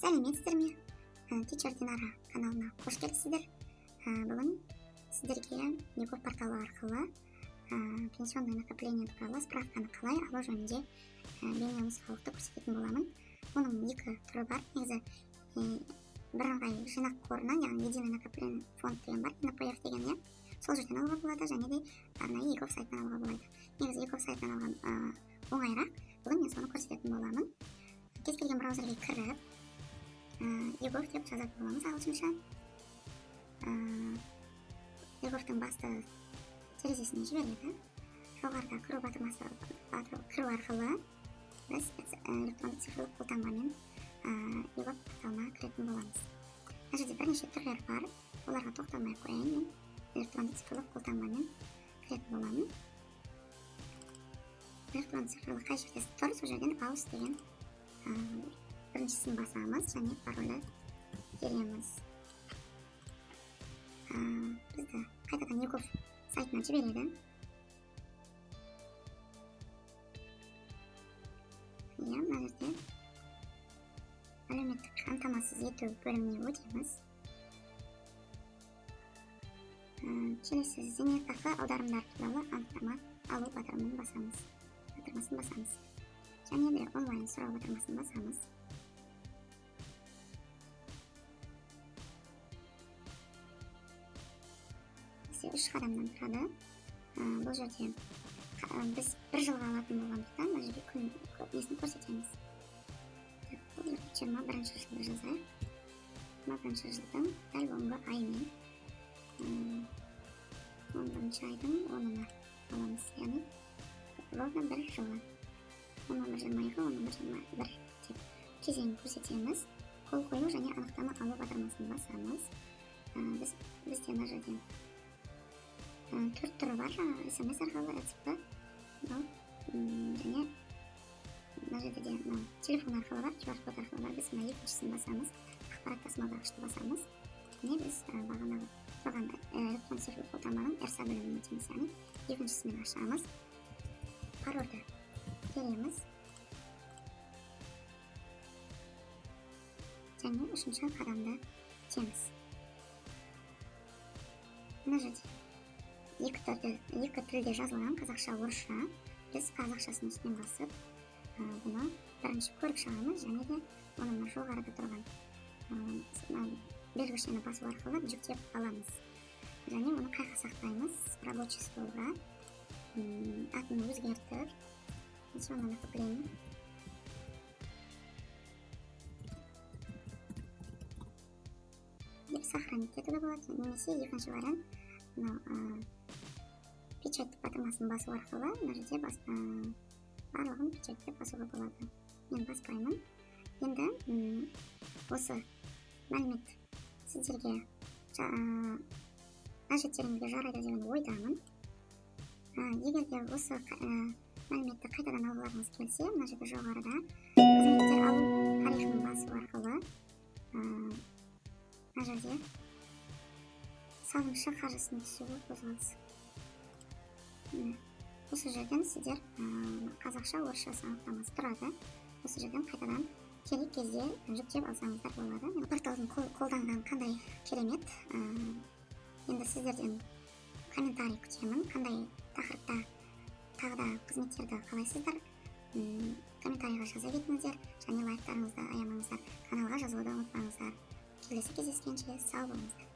сәлеметсіздер ме? Teacher Dinara каналына қош келіпсіздер. Бүгін сіздерге Егов порталы арқылы пенсионное накопление туралы справканы қалай алу жөнінде бейненұсқаулықты көрсететін боламын. Оның екі түрі бар. Негізі бірыңғай жинақ қорынан, яғни единый накопление фонд деген бар, НПФ деген, иә. Сол жерден алуға болады, және де арнайы Егов сайтынан алуға болады. Негізі Егов сайтынан алған оңайырақ. Бүгін мен соны көрсететін боламын. Кез келген браузерге кіріп, Егов деп жазатын боламыз ағылшынша. Еговтың басты терезесіне жібереді. Жоғарыда кіру батырмасы кіру арқылы біз электронды цифрлық қолтаңбамен Егов порталына кіретін боламыз. Мына жерде бірнеше түрлер бар. Оларға тоқталмай қояйын. Мен электронды цифрлық қолтаңбамен кіретін боламын. Электронды цифрлық қай жерде тұр, сол жерден паус деген біріншісін басамыз және паролі береміз. Бізді қайтадан Егов сайтына жібереді. Мына жерде әлеуметтік қамтамасыз ету бөліміне өтеміз. Келесі зейнетақы аударымдар туралы анықтама алу батырмасын басамыз. Және де онлайн сұрау батырмасын басамыз. Бізде 3 қадамнан тұрады. Бұл жерде біз 1 жылға алатын болғандықтан, бұл жерде күн несін көрсетеміз. Бұл жерде 21-ші жылды жазайық. 21-ші жылдың дәл бүгінгі айымен 11-ші айдың 10-ына аламыз. Яғни ровно 1 жылы. 11-22 деп кезең көрсетеміз. Қол қою және анықтама алу батырмасын басамыз. Бізде мына жерде 4 түрі бар. SMS арқылы, РЦП, және мына жерде де телефон арқылы бар, QR код арқылы бар. Біз мына екіншісін басамыз. Ақпарат тасымалдағышты басамыз. Және біз бағанағы тұрған электронды цифрлық қолтаңбаның РСА бөліміне өтеміз. Яғни екіншісімен ашамыз. Парольді береміз. Және 3-ші қадамды өтеміз. Мына жерде екі тілде жазылған, қазақша, орысша. Біз қазақшасын үстінен басып, бұны бірінші көріп шығамыз, және де оның жоғарыда тұрған белгішені басу арқылы жүктеп аламыз. Және оны қайға сақтаймыз? Рабочий столға атын өзгертіп, пенсионное накопление деп сохранить етуге болады. Немесе екінші вариант, печать батырмасын басу арқылы мына жерде барлығын печаттеп басуға болады. Мен баспаймын. Енді осы мәлімет сіздерге қажеттеріңізге жарайды деген ойдамын. Егер де осы мәліметті қайтадан алғыларыңыз келсе, мына жерде жоғарыда қызметтер алу тарихын басу арқылы мына жерде салымшы қаржысын түсуге қозғалыс. Осы жерден сіздер қазақша, орысша анықтамасы тұрады. Осы жерден қайтадан керек кезде жүктеп алсаңыздар болады. Мен порталдың қолданған қандай керемет. Енді сіздерден комментарий күтемін. Қандай тақырыпта тағы да қызметтерді қалайсыздар? Комментарийға жаза кетіңіздер. Және лайктарыңызды аямаңыздар. Каналға жазылуды ұмытпаңыздар. Келесі кездескенше сау болыңыздар.